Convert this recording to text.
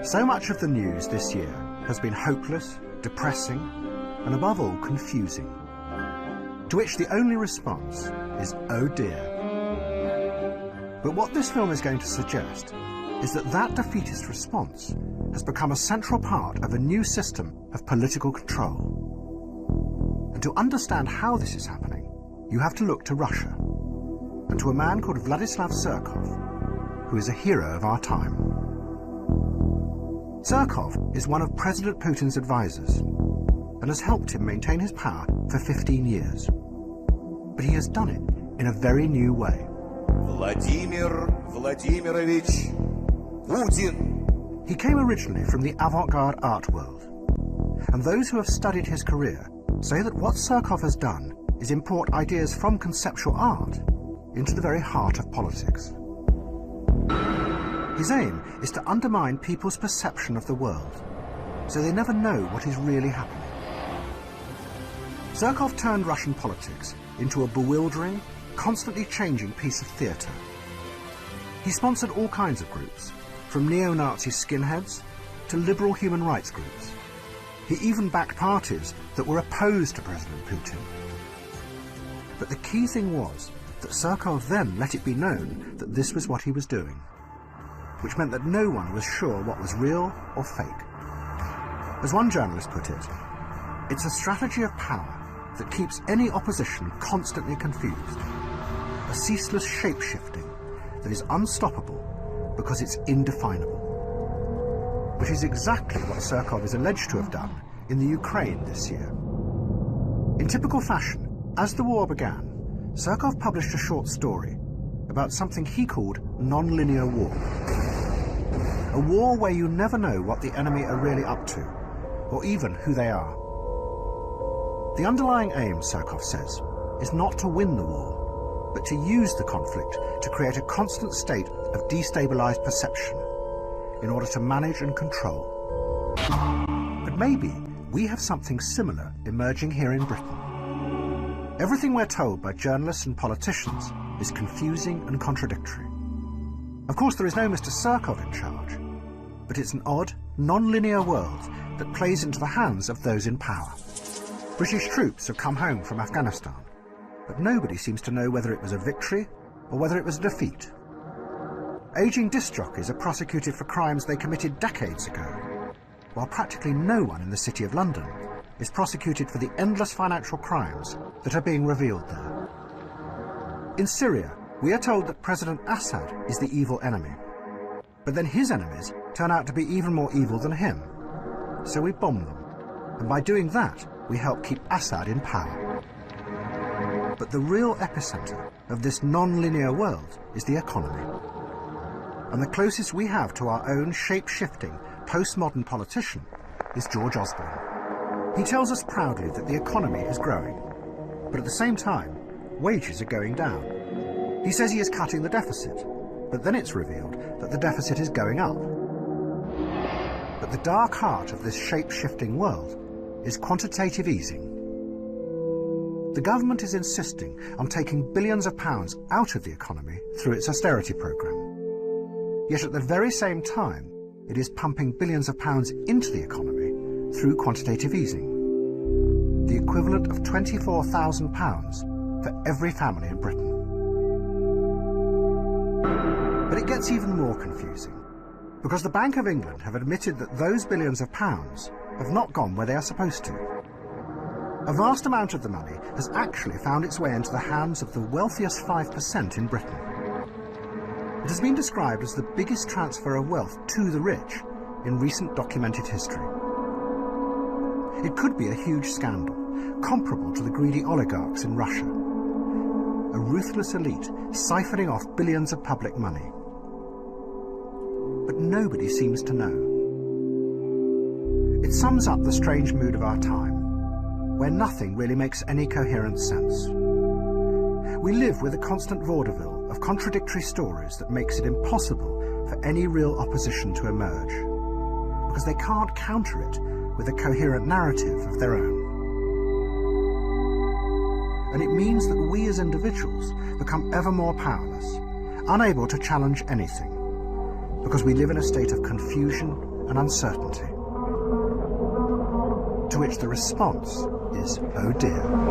So much of the news this year has been hopeless, depressing, and above all, confusing. To which the only response is, oh dear. But what this film is going to suggest is that that defeatist response has become a central part of a new system of political control. And to understand how this is happening, you have to look to Russia, and to a man called Vladislav Surkov, who is a hero of our time. Surkov is one of President Putin's advisors and has helped him maintain his power for 15 years. But he has done it in a very new way. Vladimir Vladimirovich Putin. He came originally from the avant-garde art world, and those who have studied his career say that what Surkov has done is import ideas from conceptual art into the very heart of politics. His aim is to undermine people's perception of the world, so they never know what is really happening. Surkov turned Russian politics into a bewildering, constantly changing piece of theatre. He sponsored all kinds of groups, from neo-Nazi skinheads to liberal human rights groups. He even backed parties that were opposed to President Putin. But the key thing was that Surkov then let it be known that this was what he was doing, which meant that no one was sure what was real or fake. As one journalist put it, it's a strategy of power that keeps any opposition constantly confused, a ceaseless shape-shifting that is unstoppable because it's indefinable. Which is exactly what Surkov is alleged to have done in the Ukraine this year. In typical fashion, as the war began, Surkov published a short story about something he called nonlinear war. A war where you never know what the enemy are really up to, or even who they are. The underlying aim, Surkov says, is not to win the war, but to use the conflict to create a constant state of destabilized perception in order to manage and control. But maybe we have something similar emerging here in Britain. Everything we're told by journalists and politicians is confusing and contradictory. Of course, there is no Mr. Surkov in charge, but it's an odd, non-linear world that plays into the hands of those in power. British troops have come home from Afghanistan, but nobody seems to know whether it was a victory or whether it was a defeat. Aging disc jockeys are prosecuted for crimes they committed decades ago, while practically no one in the City of London is prosecuted for the endless financial crimes that are being revealed there. In Syria, we are told that President Assad is the evil enemy, but then his enemies turn out to be even more evil than him. So we bomb them, and by doing that, we help keep Assad in power. But the real epicenter of this non-linear world is the economy. And the closest we have to our own shape-shifting, postmodern politician is George Osborne. He tells us proudly that the economy is growing, but at the same time, wages are going down. He says he is cutting the deficit, but then it's revealed that the deficit is going up. But the dark heart of this shape-shifting world is quantitative easing. The government is insisting on taking billions of pounds out of the economy through its austerity programme. Yet at the very same time, it is pumping billions of pounds into the economy through quantitative easing, the equivalent of £24,000 for every family in Britain. But it gets even more confusing, because the Bank of England have admitted that those billions of pounds have not gone where they are supposed to. A vast amount of the money has actually found its way into the hands of the wealthiest 5% in Britain. It has been described as the biggest transfer of wealth to the rich in recent documented history. It could be a huge scandal, comparable to the greedy oligarchs in Russia. A ruthless elite siphoning off billions of public money. But nobody seems to know. It sums up the strange mood of our time, where nothing really makes any coherent sense. We live with a constant vaudeville of contradictory stories that makes it impossible for any real opposition to emerge, because they can't counter it with a coherent narrative of their own. And it means that we as individuals become ever more powerless, unable to challenge anything, because we live in a state of confusion and uncertainty. To which the response is, oh dear.